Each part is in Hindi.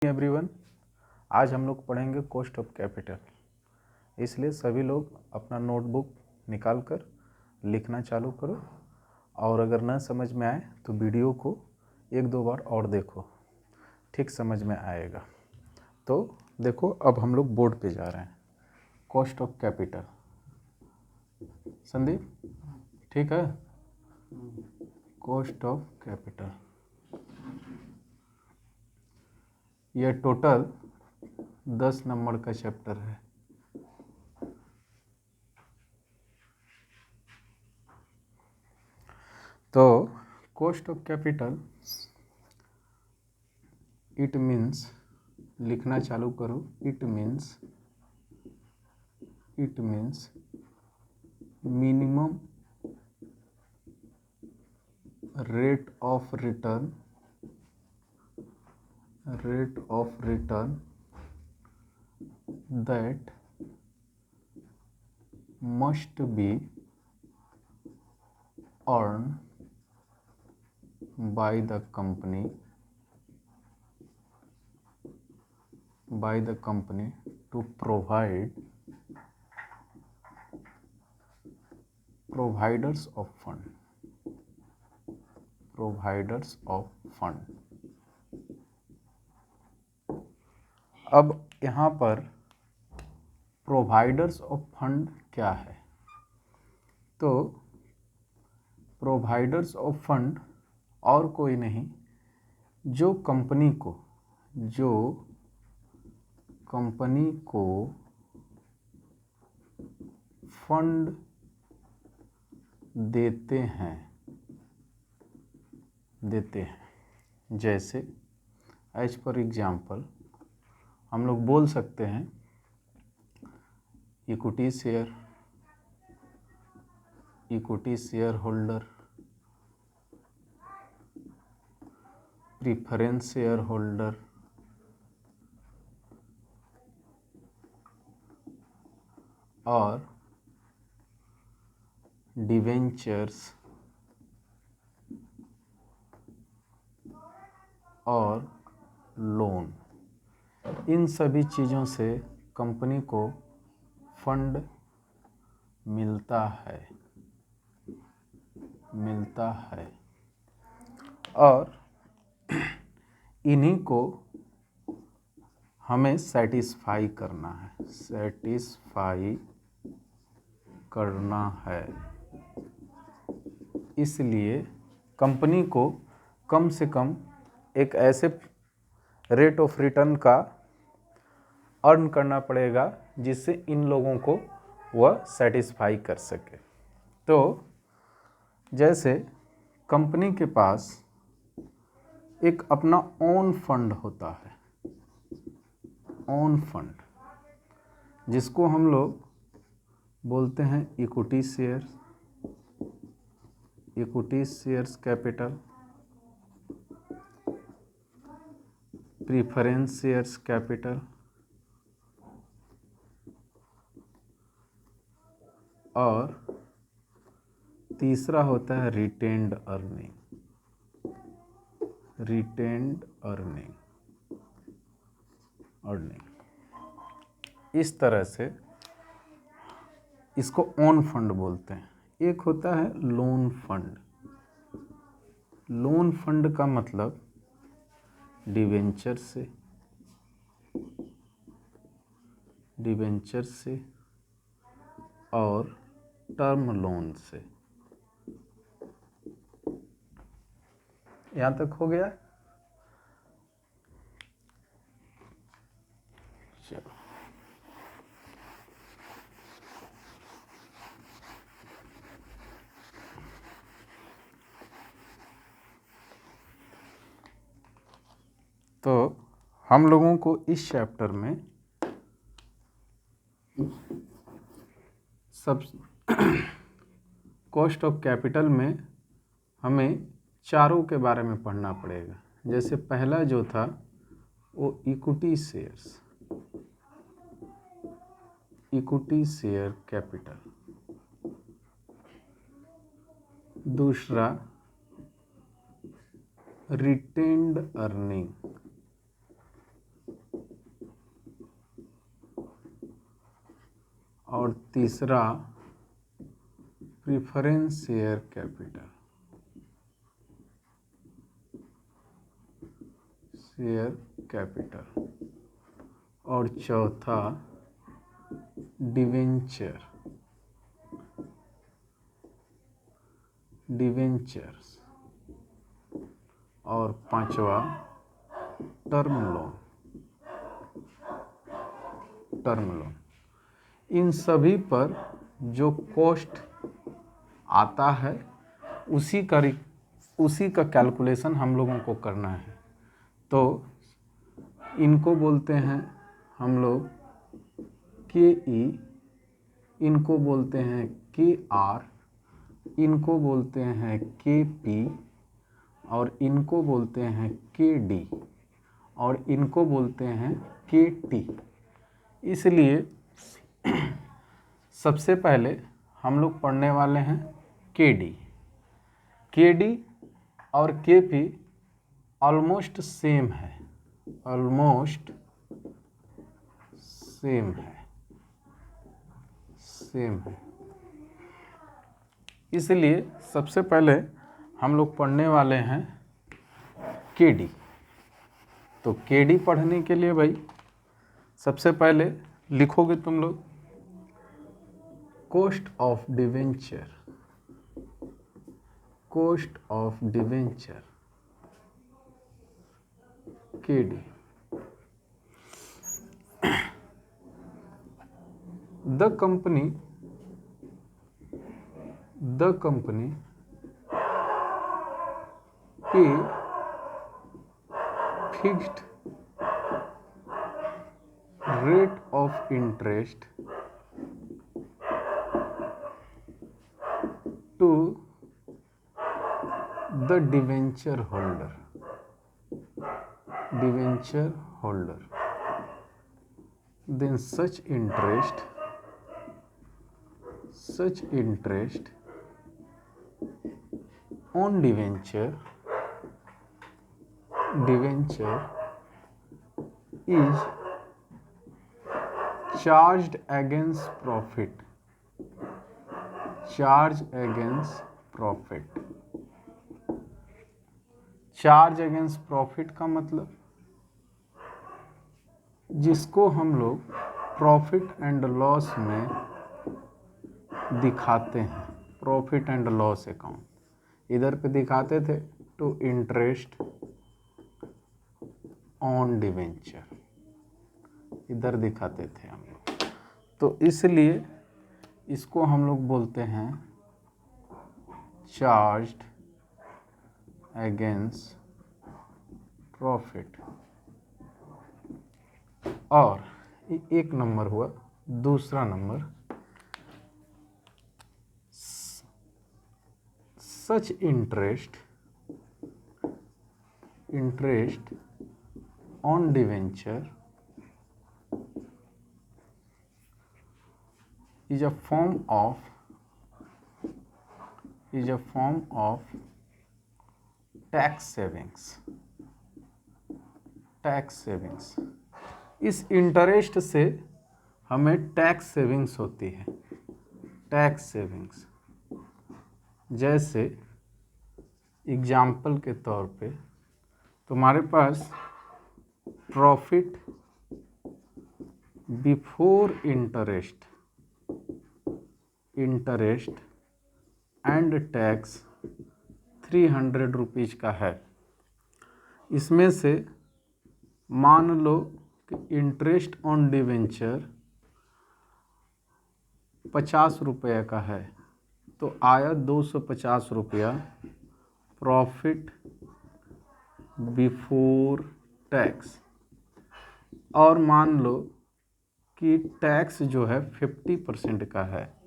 एवरीवन, आज हम लोग पढ़ेंगे कॉस्ट ऑफ कैपिटल। इसलिए सभी लोग अपना नोटबुक निकाल कर लिखना चालू करो, और अगर न समझ में आए तो वीडियो को एक दो बार और देखो, ठीक समझ में आएगा। तो देखो, अब हम लोग बोर्ड पे जा रहे हैं। कॉस्ट ऑफ कैपिटल, संदीप ठीक है। कॉस्ट ऑफ कैपिटल, ये टोटल 10 नंबर का चैप्टर है। तो cost of capital it means, लिखना चालू करो। It means minimum rate of return that must be earned by the company to providers of fund। अब यहाँ पर प्रोवाइडर्स ऑफ फंड क्या है? तो प्रोवाइडर्स ऑफ फंड और कोई नहीं, जो कंपनी को फंड देते हैं। जैसे एज पर एग्जाम्पल हम लोग बोल सकते हैं equity share holder, preference share holder, और डिवेंचर्स और लोन। इन सभी चीज़ों से कंपनी को फंड मिलता है और इन्हीं को हमें सेटिस्फाई करना है। इसलिए कंपनी को कम से कम एक ऐसे रेट ऑफ रिटर्न का अर्न करना पड़ेगा जिससे इन लोगों को वह सेटिस्फाई कर सके। तो जैसे कंपनी के पास एक अपना ओन फंड होता है, ओन फंड, जिसको हम लोग बोलते हैं equity shares capital, preference shares capital और तीसरा होता है रिटेन्ड अर्निंग। इस तरह से इसको ओन फंड बोलते हैं। एक होता है लोन फंड का मतलब डिवेंचर से और टर्म लोन से। यहाँ तक हो गया? चलो, तो हम लोगों को इस चैप्टर में सब कॉस्ट ऑफ कैपिटल में हमें चारों के बारे में पढ़ना पड़ेगा। जैसे पहला जो था वो इक्विटी शेयर कैपिटल, दूसरा रिटेन्ड अर्निंग, और तीसरा प्रेफरेंस शेयर कैपिटल, और चौथा डिवेंचर्स, और पांचवा टर्म लोन। इन सभी पर जो कॉस्ट आता है उसी का कैलकुलेशन हम लोगों को करना है। तो इनको बोलते हैं हम लोग KE, इनको बोलते हैं KR, इनको बोलते हैं KP, और इनको बोलते हैं KD, और इनको बोलते हैं KT। इसलिए सबसे पहले हम लोग पढ़ने वाले हैं KD और KP ऑलमोस्ट सेम है, इसलिए सबसे पहले हम लोग पढ़ने वाले हैं KD। तो KD पढ़ने के लिए भाई सबसे पहले लिखोगे तुम लोग cost of debenture, KD। The company pay fixed rate of interest to the debenture holder, then such interest on debenture is charged against profit, charge against profit का मतलब जिसको हम लोग प्रॉफिट एंड लॉस में दिखाते हैं, प्रॉफिट एंड लॉस अकाउंट इधर पे दिखाते थे टू इंटरेस्ट ऑन डिवेंचर, इधर दिखाते थे हम लोग। तो इसलिए इसको हम लोग बोलते हैं चार्ज्ड अगेंस्ट प्रॉफिट। और एक नंबर हुआ, दूसरा number such interest on debenture is a form of tax savings। इस इंटरेस्ट से हमें टैक्स सेविंग्स होती है, जैसे एग्जाम्पल के तौर पे तुम्हारे पास profit before interest and tax 300 rupees का है। इसमें से मान लो कि इंटरेस्ट ऑन डिवेंचर 50 रुपये का है, तो आया 250 रुपया प्रॉफिट बिफोर टैक्स। और मान लो कि टैक्स जो है 50% का है,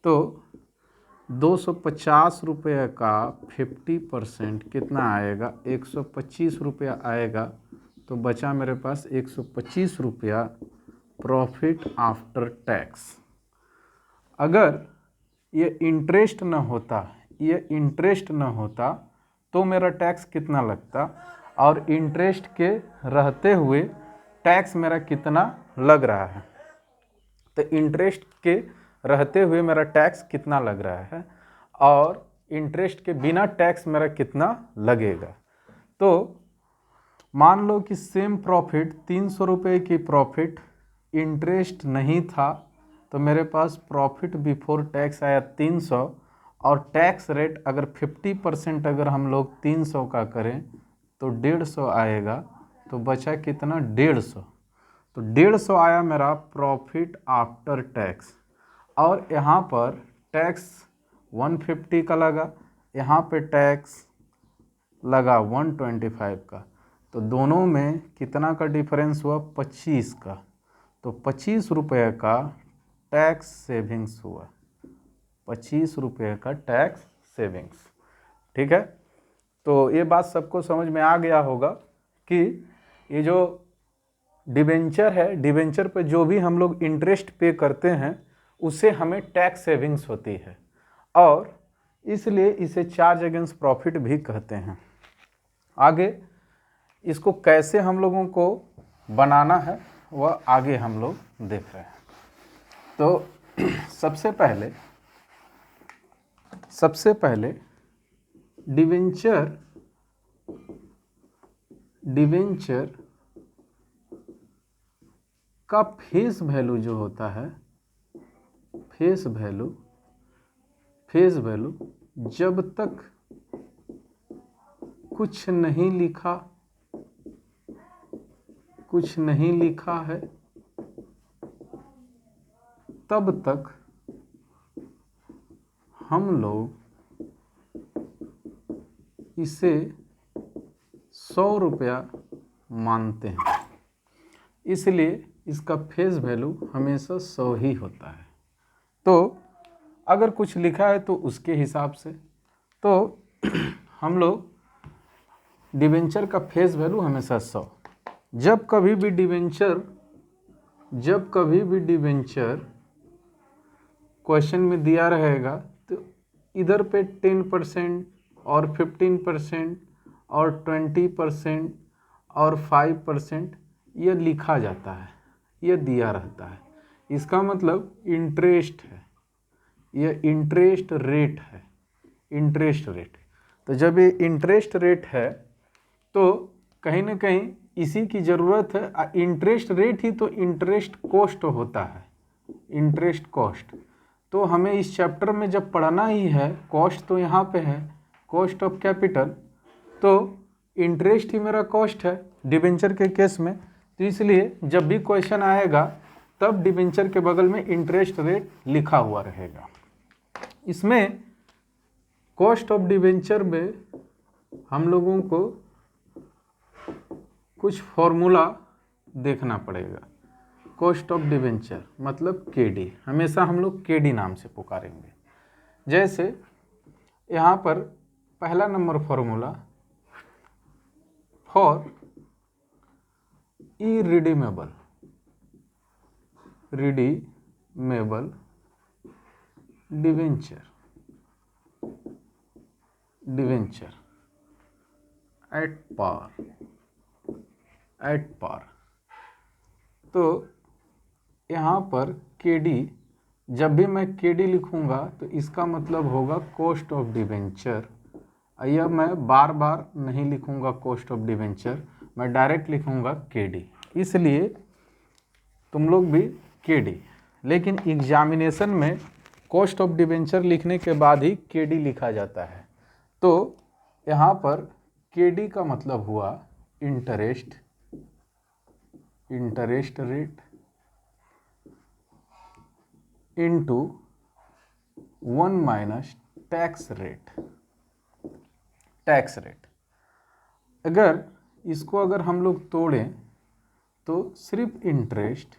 तो 250 रुपये का 50% कितना आएगा, 125 रुपया आएगा। तो बचा मेरे पास 125 रुपया प्रॉफिट आफ्टर टैक्स। अगर ये इंटरेस्ट न होता तो मेरा टैक्स कितना लगता, और इंटरेस्ट के रहते हुए टैक्स मेरा कितना लग रहा है। तो इंटरेस्ट के रहते हुए मेरा टैक्स कितना लग रहा है और इंटरेस्ट के बिना टैक्स मेरा कितना लगेगा। तो मान लो कि सेम प्रॉफिट 300 रुपये की प्रॉफिट, इंटरेस्ट नहीं था तो मेरे पास प्रॉफिट बिफोर टैक्स आया 300 और टैक्स रेट अगर 50% अगर हम लोग 300 का करें तो 150 आएगा। तो बचा कितना? 150। तो 150 आया मेरा प्रॉफिट आफ्टर टैक्स और यहाँ पर टैक्स 150 का लगा, यहाँ पे टैक्स लगा 125 का। तो दोनों में कितना का डिफरेंस हुआ? 25 का। तो 25 रुपये का टैक्स सेविंग्स हुआ, 25 रुपये का टैक्स सेविंग्स। ठीक है, तो ये बात सबको समझ में आ गया होगा कि ये जो डिबेंचर है, डिबेंचर पे जो भी हम लोग इंटरेस्ट पे करते हैं उससे हमें टैक्स सेविंग्स होती है और इसलिए इसे चार्ज अगेंस्ट प्रॉफिट भी कहते हैं। आगे इसको कैसे हम लोगों को बनाना है वह आगे हम लोग देख रहे हैं। तो सबसे पहले डिवेंचर का फेस वैल्यू जो होता है, फेस वैल्यू जब तक कुछ नहीं लिखा है तब तक हम लोग इसे 100 रुपया मानते हैं, इसलिए इसका फेस वैल्यू हमेशा 100 ही होता है। तो अगर कुछ लिखा है तो उसके हिसाब से तो हम लोग डिवेंचर का फेस वैल्यू हमेशा 100। जब कभी भी डिवेंचर क्वेश्चन में दिया रहेगा तो इधर पे 10% और 15% और 20% और 5% यह लिखा जाता है, यह दिया रहता है। इसका मतलब इंटरेस्ट है, यह इंटरेस्ट रेट है, इंटरेस्ट रेट। तो जब ये इंटरेस्ट रेट है तो कहीं ना कहीं इसी की ज़रूरत है। इंटरेस्ट रेट ही तो इंटरेस्ट कॉस्ट होता है, इंटरेस्ट कॉस्ट। तो हमें इस चैप्टर में जब पढ़ना ही है, कॉस्ट तो यहाँ पे है, कॉस्ट ऑफ कैपिटल, तो इंटरेस्ट ही मेरा कॉस्ट है डिबेंचर के केस में। तो इसलिए जब भी क्वेश्चन आएगा तब डिबेंचर के बगल में इंटरेस्ट रेट लिखा हुआ रहेगा। इसमें कॉस्ट ऑफ डिबेंचर में हम लोगों को कुछ फॉर्मूला देखना पड़ेगा। कॉस्ट ऑफ डिबेंचर मतलब केडी, हमेशा हम लोग केडी नाम से पुकारेंगे। जैसे यहाँ पर पहला number formula for irredeemable debenture at par. तो यहाँ पर केडी, जब भी मैं केडी लिखूँगा तो इसका मतलब होगा कॉस्ट ऑफ डिवेंचर। यह मैं बार बार नहीं लिखूँगा कॉस्ट ऑफ डिवेंचर, मैं डायरेक्ट लिखूँगा केडी, इसलिए तुम लोग भी केडी। लेकिन एग्जामिनेशन में कॉस्ट ऑफ डिवेंचर लिखने के बाद ही केडी लिखा जाता है। तो यहाँ पर केडी का मतलब हुआ interest rate into 1 minus tax rate. अगर इसको अगर हम लोग तोड़ें तो सिर्फ इंटरेस्ट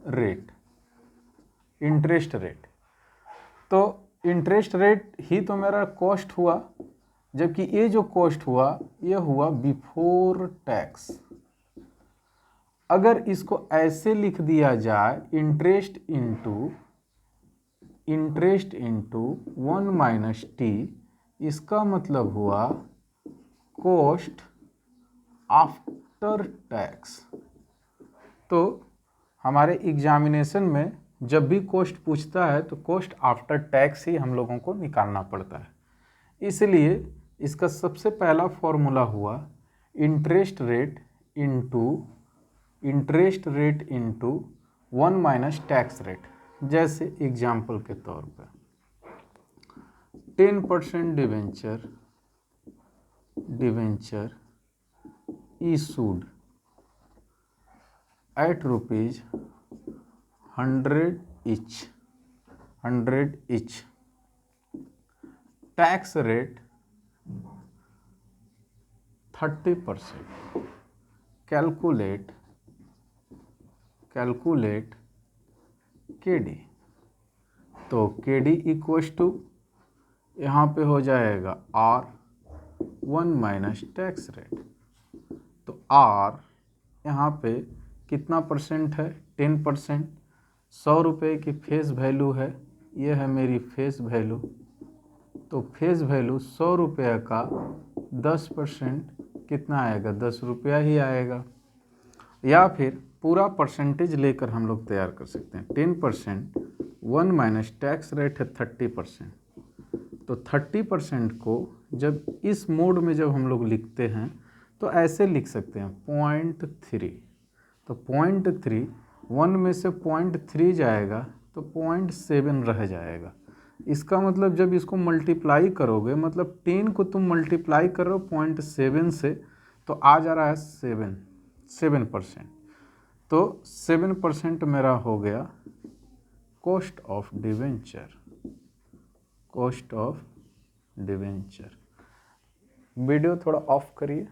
रेट, तो इंटरेस्ट रेट ही तो मेरा कॉस्ट हुआ, जबकि ये जो कॉस्ट हुआ ये हुआ बिफोर टैक्स। अगर इसको ऐसे लिख दिया जाए इंटरेस्ट इंटू 1 माइनस टी, इसका मतलब हुआ कॉस्ट आफ्टर टैक्स। तो हमारे एग्जामिनेशन में जब भी कॉस्ट पूछता है तो कॉस्ट आफ्टर टैक्स ही हम लोगों को निकालना पड़ता है। इसलिए इसका सबसे पहला फॉर्मूला हुआ interest rate into 1 minus tax rate. जैसे एग्जाम्पल के तौर पर 10% debenture issued at rupees 100 each, tax rate 30%, calculate KD। तो KD इक्वल्स टू यहाँ पे हो जाएगा R1 माइनस टैक्स रेट। तो R यहाँ पे कितना परसेंट है, 10%। 100 रुपये की फेस वैल्यू है, ये है मेरी फेस वैल्यू। तो फेस वैल्यू 100 रुपये का 10% कितना आएगा, 10 रुपया ही आएगा। या फिर पूरा परसेंटेज लेकर हम लोग तैयार कर सकते हैं। 10%, 1 माइनस टैक्स रेट है 30%। तो 30% को जब इस मोड में जब हम लोग लिखते हैं तो ऐसे लिख सकते हैं 0.3। तो 0.3, 1 में से 0.3 जाएगा तो 0.7 रह जाएगा। इसका मतलब जब इसको मल्टीप्लाई करोगे, मतलब 10 को तुम मल्टीप्लाई कर रहे हो 0.7 से, तो आ जा रहा है 7%। तो 7% मेरा हो गया कॉस्ट ऑफ डिवेंचर। वीडियो थोड़ा ऑफ करिए।